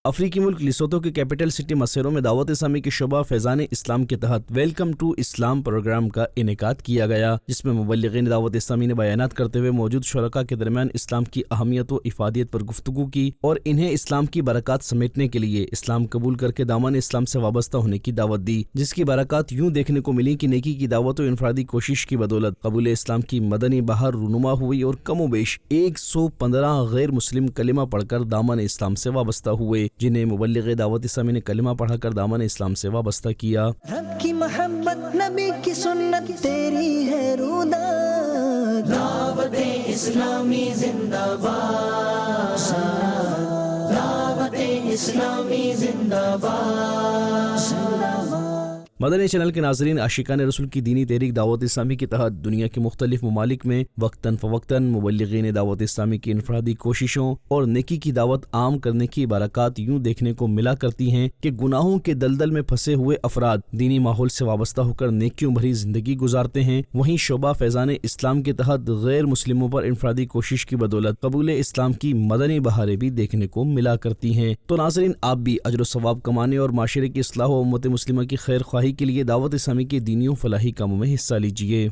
افریقی ملک لیسوتو کے capital city مسیرو میں دعوت اسلامی کے شعبہ فیضان اسلام کے تحت ویلکم ٹو اسلام پروگرام کا انعقاد کیا گیا، جس میں مبلغین دعوت اسلامی نے بیانات کرتے ہوئے موجود شرکاء کے درمیان اسلام کی اہمیت و افادیت پر گفتگو کی اور انہیں اسلام کی برکات سمیٹنے کے لیے اسلام قبول کر کے دامن اسلام سے وابستہ ہونے کی دعوت دی، جس کی برکات یوں دیکھنے کو ملی کہ نیکی کی دعوت و انفرادی کوشش کی بدولت قبول اسلام کی مدنی بہار رونما ہوئی اور کم و بیش 115 غیر مسلم کلمہ پڑھ کر دامن اسلام سے وابستہ ہوئے، جنہیں مبلغ دعوت اسلامی نے کلمہ پڑھا کر دامن اسلام سے وابستہ کیا۔ رب کی محبت نبی کی سنت تیری ہے رودا، دعوت اسلامی زندہ باد، دعوت اسلامی زندہ باد۔ مدنی چینل کے ناظرین، عاشقان رسول کی دینی تحریک دعوت اسلامی کے تحت دنیا کے مختلف ممالک میں وقتاً فوقتاً مبلغین دعوت اسلامی کی انفرادی کوششوں اور نیکی کی دعوت عام کرنے کی برکات یوں دیکھنے کو ملا کرتی ہیں کہ گناہوں کے دلدل میں پھنسے ہوئے افراد دینی ماحول سے وابستہ ہو کر نیکیوں بھری زندگی گزارتے ہیں، وہیں شعبہ فیضان اسلام کے تحت غیر مسلموں پر انفرادی کوشش کی بدولت قبول اسلام کی مدنی بہاریں بھی دیکھنے کو ملا کرتی ہیں۔ تو ناظرین، آپ بھی اجر و ثواب کمانے اور معاشرے کی اصلاح و امت مسلمہ کی خیر خواہی کے لیے دعوت اسلامی کے دینی و فلاحی کاموں میں حصہ لیجیے۔